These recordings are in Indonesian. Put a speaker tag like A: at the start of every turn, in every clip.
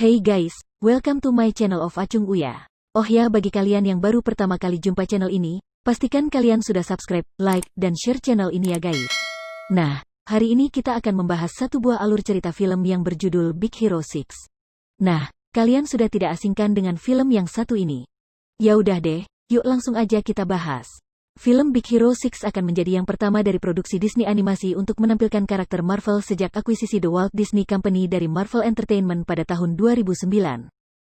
A: Hey guys, welcome to my channel of Acung Uya. Oh ya, bagi kalian yang baru pertama kali jumpa channel ini, pastikan kalian sudah subscribe, like, dan share channel ini ya guys. Nah, hari ini kita akan membahas satu buah alur cerita film yang berjudul Big Hero 6. Nah, kalian sudah tidak asingkan dengan film yang satu ini. Ya udah deh, yuk langsung aja kita bahas. Film Big Hero 6 akan menjadi yang pertama dari produksi Disney Animasi untuk menampilkan karakter Marvel sejak akuisisi The Walt Disney Company dari Marvel Entertainment pada tahun 2009.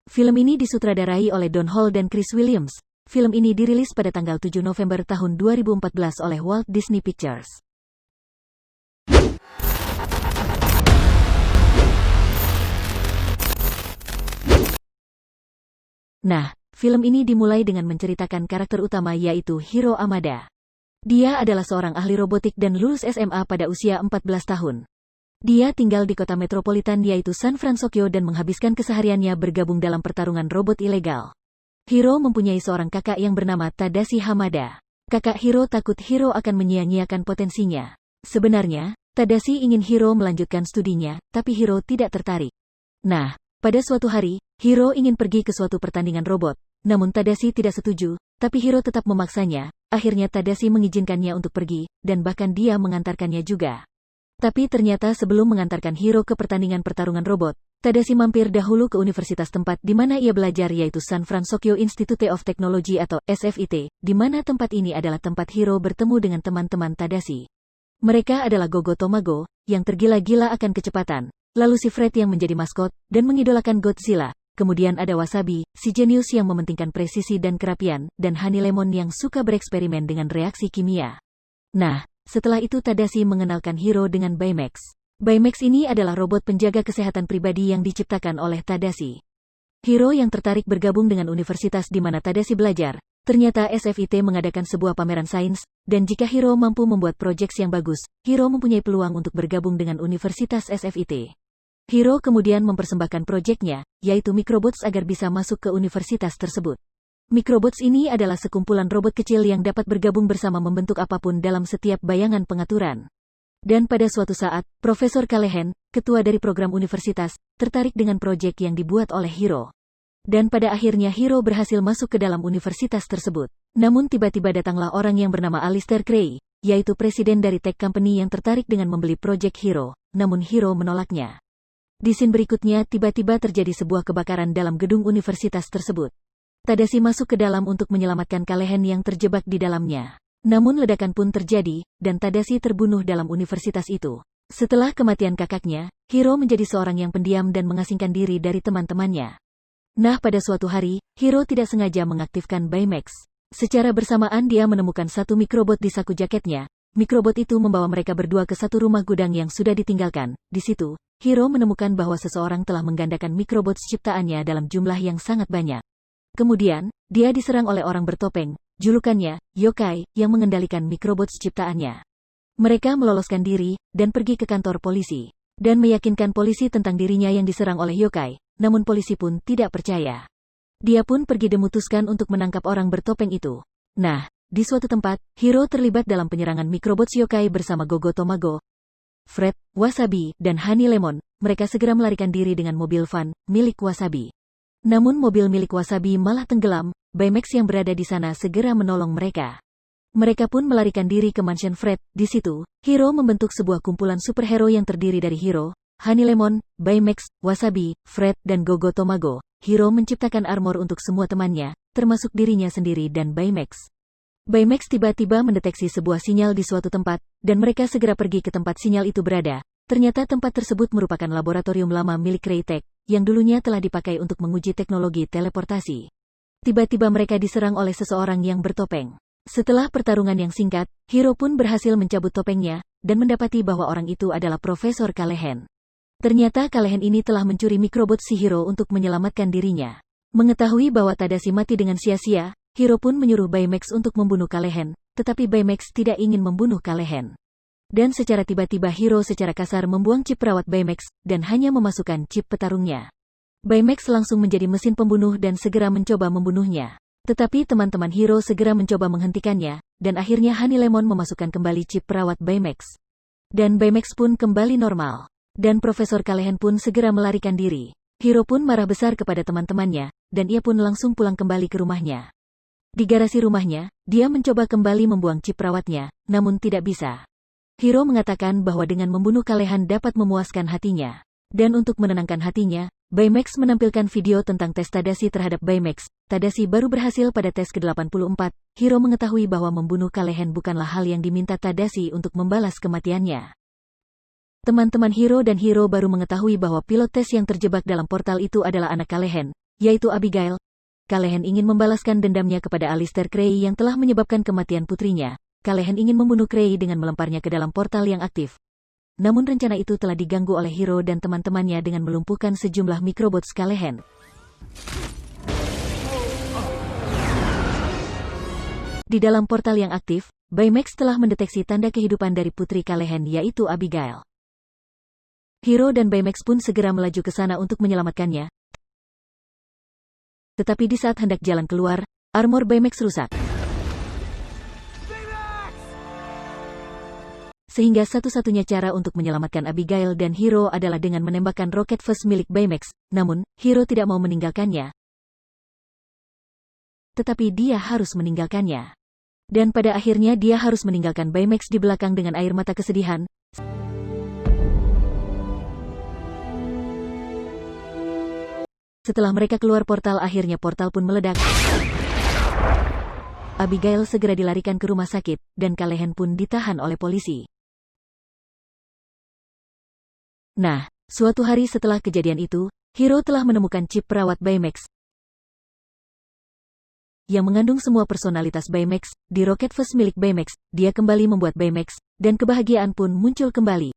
A: Film ini disutradarai oleh Don Hall dan Chris Williams. Film ini dirilis pada tanggal 7 November tahun 2014 oleh Walt Disney Pictures. Nah, film ini dimulai dengan menceritakan karakter utama yaitu Hiro Amada. Dia adalah seorang ahli robotik dan lulus SMA pada usia 14 tahun. Dia tinggal di kota metropolitan yaitu San Francisco dan menghabiskan kesehariannya bergabung dalam pertarungan robot ilegal. Hiro mempunyai seorang kakak yang bernama Tadashi Hamada. Kakak Hiro takut Hiro akan menyia-nyiakan potensinya. Sebenarnya, Tadashi ingin Hiro melanjutkan studinya, tapi Hiro tidak tertarik. Nah, pada suatu hari, Hiro ingin pergi ke suatu pertandingan robot, namun Tadashi tidak setuju, tapi Hiro tetap memaksanya. Akhirnya Tadashi mengizinkannya untuk pergi, dan bahkan dia mengantarkannya juga. Tapi ternyata sebelum mengantarkan Hiro ke pertandingan pertarungan robot, Tadashi mampir dahulu ke universitas tempat di mana ia belajar yaitu San Francisco Institute of Technology atau SFIT, di mana tempat ini adalah tempat Hiro bertemu dengan teman-teman Tadashi. Mereka adalah Gogo Tomago, yang tergila-gila akan kecepatan, lalu si Fred yang menjadi maskot, dan mengidolakan Godzilla. Kemudian ada Wasabi, si jenius yang mementingkan presisi dan kerapian, dan Honey Lemon yang suka bereksperimen dengan reaksi kimia. Nah, setelah itu Tadashi mengenalkan Hiro dengan Baymax. Baymax ini adalah robot penjaga kesehatan pribadi yang diciptakan oleh Tadashi. Hiro yang tertarik bergabung dengan universitas di mana Tadashi belajar. Ternyata SFIT mengadakan sebuah pameran sains, dan jika Hiro mampu membuat proyek yang bagus, Hiro mempunyai peluang untuk bergabung dengan universitas SFIT. Hiro kemudian mempersembahkan proyeknya, yaitu Microbots agar bisa masuk ke universitas tersebut. Microbots ini adalah sekumpulan robot kecil yang dapat bergabung bersama membentuk apapun dalam setiap bayangan pengaturan. Dan pada suatu saat, Profesor Callahan, ketua dari program universitas, tertarik dengan proyek yang dibuat oleh Hiro. Dan pada akhirnya Hiro berhasil masuk ke dalam universitas tersebut. Namun tiba-tiba datanglah orang yang bernama Alistair Gray, yaitu presiden dari tech company yang tertarik dengan membeli proyek Hiro, namun Hiro menolaknya. Di scene berikutnya tiba-tiba terjadi sebuah kebakaran dalam gedung universitas tersebut. Tadashi masuk ke dalam untuk menyelamatkan Callahan yang terjebak di dalamnya. Namun ledakan pun terjadi, dan Tadashi terbunuh dalam universitas itu. Setelah kematian kakaknya, Hiro menjadi seorang yang pendiam dan mengasingkan diri dari teman-temannya. Nah, pada suatu hari, Hiro tidak sengaja mengaktifkan Baymax. Secara bersamaan dia menemukan satu mikrobot di saku jaketnya. Mikrobot itu membawa mereka berdua ke satu rumah gudang yang sudah ditinggalkan. Di situ, Hiro menemukan bahwa seseorang telah menggandakan mikrobot ciptaannya dalam jumlah yang sangat banyak. Kemudian, dia diserang oleh orang bertopeng, julukannya, Yokai, yang mengendalikan mikrobot ciptaannya. Mereka meloloskan diri, dan pergi ke kantor polisi, dan meyakinkan polisi tentang dirinya yang diserang oleh Yokai, namun polisi pun tidak percaya. Dia pun pergi dan memutuskan untuk menangkap orang bertopeng itu. Nah, di suatu tempat, Hiro terlibat dalam penyerangan mikrobot Yokai bersama Gogo Tomago, Fred, Wasabi, dan Honey Lemon. Mereka segera melarikan diri dengan mobil van milik Wasabi. Namun mobil milik Wasabi malah tenggelam. Baymax yang berada di sana segera menolong mereka. Mereka pun melarikan diri ke mansion Fred. Di situ, Hiro membentuk sebuah kumpulan superhero yang terdiri dari Hiro, Honey Lemon, Baymax, Wasabi, Fred, dan Gogo Tomago. Hiro menciptakan armor untuk semua temannya, termasuk dirinya sendiri dan Baymax. Baymax tiba-tiba mendeteksi sebuah sinyal di suatu tempat, dan mereka segera pergi ke tempat sinyal itu berada. Ternyata tempat tersebut merupakan laboratorium lama milik Crytek, yang dulunya telah dipakai untuk menguji teknologi teleportasi. Tiba-tiba mereka diserang oleh seseorang yang bertopeng. Setelah pertarungan yang singkat, Hiro pun berhasil mencabut topengnya, dan mendapati bahwa orang itu adalah Profesor Callahan. Ternyata Callahan ini telah mencuri mikrobot si Hiro untuk menyelamatkan dirinya. Mengetahui bahwa Tadashi mati dengan sia-sia, Hiro pun menyuruh Baymax untuk membunuh Callahan, tetapi Baymax tidak ingin membunuh Callahan. Dan secara tiba-tiba Hiro secara kasar membuang chip perawat Baymax, dan hanya memasukkan chip petarungnya. Baymax langsung menjadi mesin pembunuh dan segera mencoba membunuhnya. Tetapi teman-teman Hiro segera mencoba menghentikannya, dan akhirnya Honey Lemon memasukkan kembali chip perawat Baymax. Dan Baymax pun kembali normal. Dan Profesor Callahan pun segera melarikan diri. Hiro pun marah besar kepada teman-temannya, dan ia pun langsung pulang kembali ke rumahnya. Di garasi rumahnya, dia mencoba kembali membuang chip perawatnya, namun tidak bisa. Hiro mengatakan bahwa dengan membunuh Callahan dapat memuaskan hatinya. Dan untuk menenangkan hatinya, Baymax menampilkan video tentang tes Tadashi terhadap Baymax. Tadashi baru berhasil pada tes ke-84. Hiro mengetahui bahwa membunuh Callahan bukanlah hal yang diminta Tadashi untuk membalas kematiannya. Teman-teman Hiro dan Hiro baru mengetahui bahwa pilot tes yang terjebak dalam portal itu adalah anak Callahan, yaitu Abigail. Callahan ingin membalaskan dendamnya kepada Alistair Cree yang telah menyebabkan kematian putrinya. Callahan ingin membunuh Cree dengan melemparnya ke dalam portal yang aktif. Namun rencana itu telah diganggu oleh Hiro dan teman-temannya dengan melumpuhkan sejumlah microbots Callahan. Di dalam portal yang aktif, Baymax telah mendeteksi tanda kehidupan dari putri Callahan yaitu Abigail. Hiro dan Baymax pun segera melaju ke sana untuk menyelamatkannya. Tetapi di saat hendak jalan keluar, armor Baymax rusak. Sehingga satu-satunya cara untuk menyelamatkan Abigail dan Hiro adalah dengan menembakkan roket fast milik Baymax. Namun, Hiro tidak mau meninggalkannya. Tetapi dia harus meninggalkannya. Dan pada akhirnya dia harus meninggalkan Baymax di belakang dengan air mata kesedihan. Setelah mereka keluar portal, akhirnya portal pun meledak. Abigail segera dilarikan ke rumah sakit, dan Callahan pun ditahan oleh polisi. Nah, suatu hari setelah kejadian itu, Hiro telah menemukan chip perawat Baymax yang mengandung semua personalitas Baymax. Di roket fast milik Baymax, dia kembali membuat Baymax, dan kebahagiaan pun muncul kembali.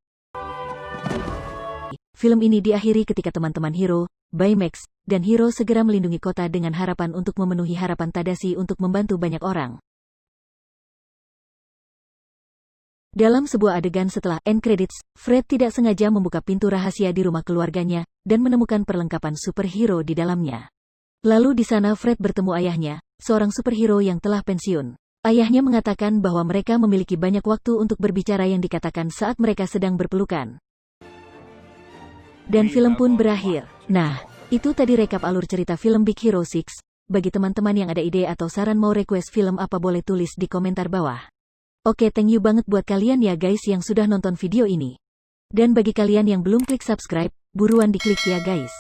A: Film ini diakhiri ketika teman-teman Hiro, Baymax, dan Hiro segera melindungi kota dengan harapan untuk memenuhi harapan Tadashi untuk membantu banyak orang. Dalam sebuah adegan setelah end credits, Fred tidak sengaja membuka pintu rahasia di rumah keluarganya, dan menemukan perlengkapan superhero di dalamnya. Lalu di sana Fred bertemu ayahnya, seorang superhero yang telah pensiun. Ayahnya mengatakan bahwa mereka memiliki banyak waktu untuk berbicara yang dikatakan saat mereka sedang berpelukan. Dan film pun berakhir. Nah, itu tadi rekap alur cerita film Big Hero 6. Bagi teman-teman yang ada ide atau saran mau request film apa boleh tulis di komentar bawah. Oke, thank you banget buat kalian ya guys yang sudah nonton video ini. Dan bagi kalian yang belum klik subscribe, buruan diklik ya guys.